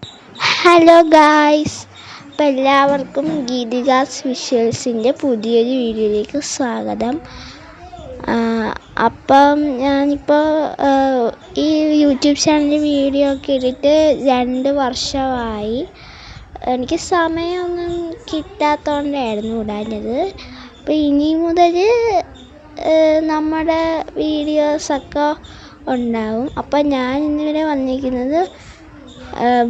Hello guys, അപ്പം എല്ലാവർക്കും ഗീതികാസ് വിഷ്വൽസിൻ്റെ പുതിയൊരു വീഡിയോയിലേക്ക് സ്വാഗതം. അപ്പം ഞാനിപ്പോൾ ഈ യൂട്യൂബ് ചാനലിൽ വീഡിയോ ഒക്കെ ഇട്ടിട്ട് 2 വർഷമായി. എനിക്ക് സമയമൊന്നും കിട്ടാത്തതുകൊണ്ടായിരുന്നു ഇടാഞ്ഞത്. അപ്പം ഇനി മുതൽ നമ്മുടെ വീഡിയോസൊക്കെ ഉണ്ടാവും. അപ്പം ഞാൻ ഇന്നിവിടെ വന്നിരിക്കുന്നത്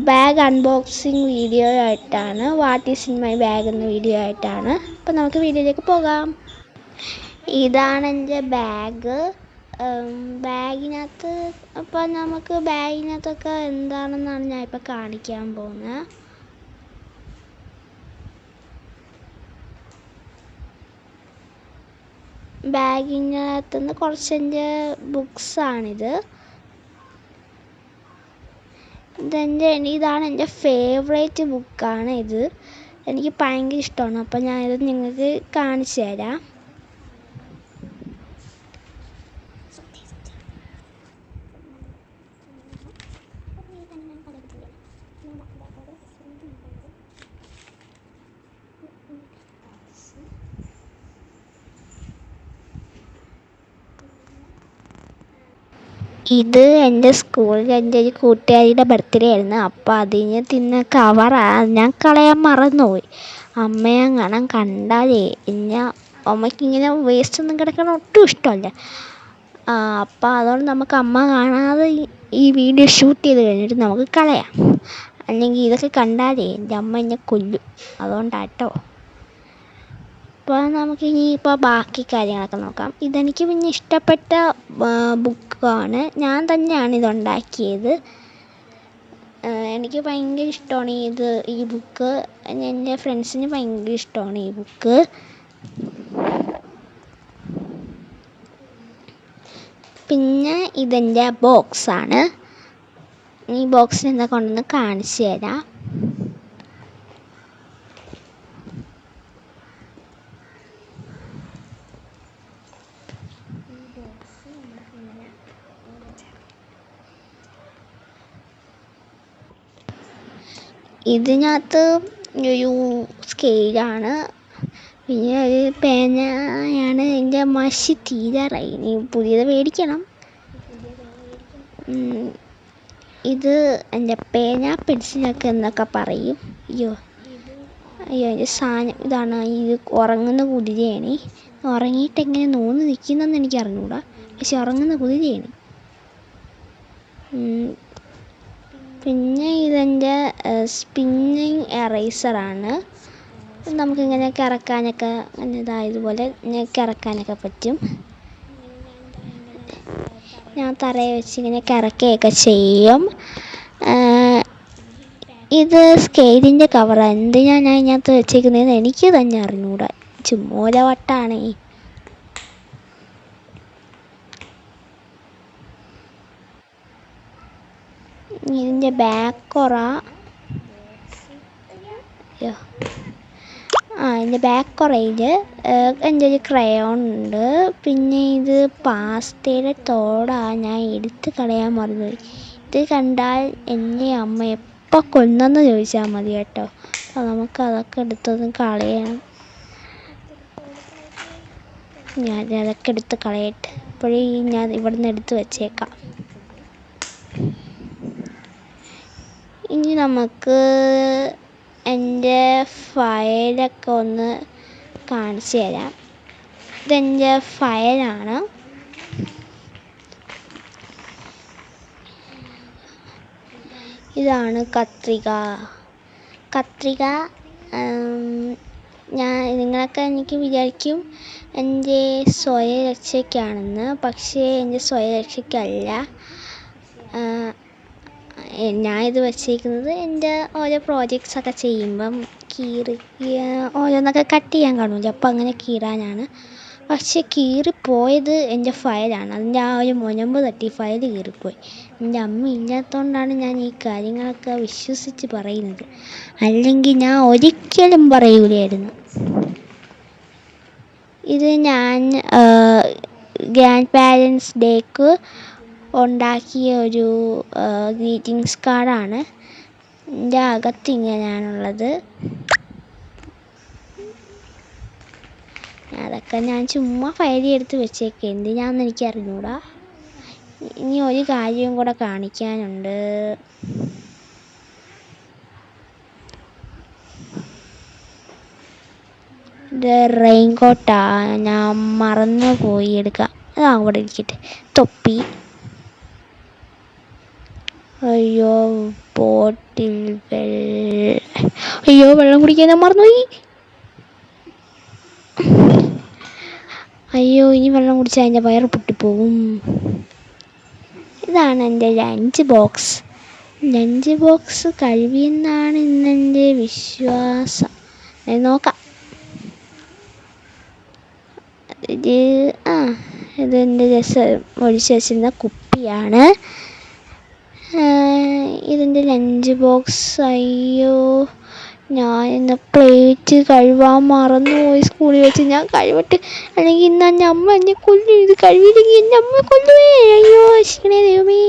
ബാഗ് അൺബോക്സിങ് വീഡിയോ ആയിട്ടാണ്. What is in my bag എന്ന വീഡിയോ ആയിട്ടാണ്. അപ്പം നമുക്ക് വീഡിയോയിലേക്ക് പോകാം. ഇതാണ് എൻ്റെ ബാഗ്. ബാഗിനകത്ത് അപ്പം നമുക്ക് ബാഗിനകത്തൊക്കെ എന്താണെന്നാണ് ഞാൻ ഇപ്പം കാണിക്കാൻ പോകുന്നത്. ബാഗിനകത്തുനിന്ന് കുറച്ച് എൻ്റെ ബുക്സാണിത്. ഇതാണ് എൻ്റെ ഫേവറേറ്റ് ബുക്കാണ്. എനിക്ക് ഭയങ്കര ഇഷ്ടമാണ്. അപ്പം ഞാനിത് നിങ്ങൾക്ക് കാണിച്ചു തരാം. ഇത് എൻ്റെ സ്കൂളിൽ എൻ്റെ ഒരു കൂട്ടുകാരിയുടെ ബർത്ത്ഡേ ആയിരുന്നു. അപ്പോൾ അതിന് തിന്ന കവറാണ്, ഞാൻ കളയാൻ മറന്നുപോയി. അമ്മയെങ്ങാനും കണ്ടാലേ അമ്മയ്ക്കിങ്ങനെ വേസ്റ്റ് ഒന്നും കിടക്കണം ഒട്ടും ഇഷ്ടമല്ല. അപ്പോൾ അതുകൊണ്ട് നമുക്ക് അമ്മ കാണാതെ ഈ വീഡിയോ ഷൂട്ട് ചെയ്ത് കഴിഞ്ഞിട്ട് നമുക്ക് കളയാം. അല്ലെങ്കിൽ ഇതൊക്കെ കണ്ടാലേ എൻ്റെ അമ്മ എന്നെ കൊല്ലും. അതുകൊണ്ടാട്ടോ. അപ്പോൾ നമുക്കിനി ബാക്കി കാര്യങ്ങളൊക്കെ നോക്കാം. ഇതെനിക്ക് പിന്നെ ഇഷ്ടപ്പെട്ട ബുക്കാണ്. ഞാൻ തന്നെയാണ് ഇതുണ്ടാക്കിയത്. എനിക്ക് ഭയങ്കര ഇഷ്ടമാണ് ഈ ബുക്ക്. എൻ്റെ ഫ്രണ്ട്സിന് ഭയങ്കര ഇഷ്ടമാണ് ഈ ബുക്ക്. പിന്നെ ഇതെൻ്റെ ബോക്സാണ്. ഈ ബോക്സിൽ എന്താ കൊണ്ടുവന്ന് കാണിച്ചു തരാം. ഇതിനകത്ത് ഒരു സ്കെയിലാണ്, പിന്നെ ഒരു പേനയാണ്. എൻ്റെ മഷി തീരാറായി, ഇനി പുതിയത് മേടിക്കണം. ഇത് എൻ്റെ പേന പെൻസിലൊക്കെ എന്നൊക്കെ പറയും. അയ്യോ എൻ്റെ സാധനം ഇതാണ്. ഇത് ഉറങ്ങുന്ന കുതിരയാണ്. ഉറങ്ങിയിട്ട് എങ്ങനെ നൂന്ന് നിൽക്കുന്നതെന്ന് എനിക്ക് അറിഞ്ഞൂടാ, പക്ഷെ ഉറങ്ങുന്ന കുതിരയാണ്. പിന്നെ ഇതെൻ്റെ സ്പിന്നിങ് എറേസറാണ്. നമുക്കിങ്ങനെ കറക്കാനൊക്കെ ഇതുപോലെ കറക്കാനൊക്കെ പറ്റും. ഞാൻ തറയെ വെച്ച് ഇങ്ങനെ കറക്കുകയൊക്കെ ചെയ്യും. ഇത് സ്കെയിലിൻ്റെ കവറാണ്. എന്തിനാണ് ഞാൻ ഇതിനകത്ത് വെച്ചേക്കുന്നതെന്ന് എനിക്ക് തന്നെ അറിഞ്ഞൂടാ, ചുമ്മോല വട്ടാണ്. ഇതിൻ്റെ ബാക്കൊറ ഇതിൻ്റെ ബാക്കൊറയിൽ എൻ്റെ ഒരു ക്രയോൺ ഉണ്ട്. പിന്നെ ഇത് പാസ്തയുടെ തോടാണ്, ഞാൻ എടുത്ത് കളയാൻ മറന്നുപോയി. ഇത് കണ്ടാൽ എൻ്റെ അമ്മ എപ്പോൾ കൊന്നെന്ന് ചോദിച്ചാൽ മതി കേട്ടോ. അപ്പോൾ നമുക്കതൊക്കെ എടുത്തൊന്ന് കളയണം. അതൊക്കെ എടുത്ത് കളയട്ടെ. ഇപ്പോഴേ ഞാൻ ഇവിടെ നിന്ന് എടുത്ത് വെച്ചേക്കാം. ഇനി നമുക്ക് എൻ്റെ ഫയലൊക്കെ ഒന്ന് കാണിച്ചു തരാം. ഇതെൻ്റെ ഫയലാണ്. ഇതാണ് കത്രിക. നിങ്ങളൊക്കെ എനിക്ക് വിചാരിക്കും എൻ്റെ സ്വയരക്ഷയ്ക്കാണെന്ന്, പക്ഷേ എൻ്റെ സ്വയരക്ഷയ്ക്കല്ല. ഞാൻ ഇത് വച്ചേക്കുന്നത് എൻ്റെ ഓരോ പ്രോജക്ട്സൊക്കെ ചെയ്യുമ്പം ഓരോന്നൊക്കെ കട്ട് ചെയ്യാൻ കാണുമല്ലോ, അപ്പം അങ്ങനെ കീറാനാണ്. പക്ഷെ കീറിപ്പോയത് എൻ്റെ ഫയലാണ്. അതിൻ്റെ ആ ഒരു മുനമ്പ് തട്ടി ഫയൽ കീറിപ്പോയി. എൻ്റെ അമ്മ ഇല്ലാത്തതുകൊണ്ടാണ് ഞാൻ ഈ കാര്യങ്ങളൊക്കെ വിശ്വസിച്ച് പറയുന്നത്, അല്ലെങ്കിൽ ഞാൻ ഒരിക്കലും പറയൂലായിരുന്നു. ഇത് ഞാൻ ഗ്രാൻഡ് പാരൻസ് ഡേക്ക് ഉണ്ടാക്കിയ ഒരു ഗ്രീറ്റിങ്സ് കാർഡാണ്. എൻ്റെ അകത്ത് ഇങ്ങനെയാണുള്ളത്. അതൊക്കെ ഞാൻ ചുമ്മാ ഫയൽ എടുത്ത് വെച്ചേക്കെ, എന്തിനാന്ന് എനിക്ക് അറിഞ്ഞൂടാ. ഇനി ഒരു കാര്യം കൂടെ കാണിക്കാനുണ്ട്. ഇത് റെയിൻകോട്ടാ, ഞാൻ മറന്നു പോയി എടുക്കാം. അവിടെ ഇരിക്കട്ടെ. തൊപ്പി, അയ്യോ ബോട്ടിൽ അയ്യോ വെള്ളം കുടിക്കാൻ ഞാൻ മറന്നുപോയി. അയ്യോ ഇനി വെള്ളം കുടിച്ചാൽ എൻ്റെ വയറ് പൊട്ടിപ്പോകും. ഇതാണ് എൻ്റെ ലഞ്ച് ബോക്സ്. ലഞ്ച് ബോക്സ് കഴിവിയെന്നാണ് ഇന്നെൻ്റെ വിശ്വാസം. നോക്കാം. ഇതെൻ്റെ ഒഴിച്ച് വെച്ചിരുന്ന കുപ്പിയാണ്. ഇതിൻ്റെ ലഞ്ച് ബോക്സ്. അയ്യോ ഞാൻ ഇന്ന് പ്ലേറ്റ് കഴുകാൻ മറന്നുപോയി സ്കൂളിൽ വെച്ച്. ഞാൻ കഴിവട്ടെ, അല്ലെങ്കിൽ ഇന്ന് എൻ്റെ അമ്മ എന്നെ കൊല്ലും. ഇത് കഴിവില്ലെങ്കിൽ എൻ്റെ അമ്മ കൊല്ലുവേ. അയ്യോ ശിക്കണേ ദൈവമേ.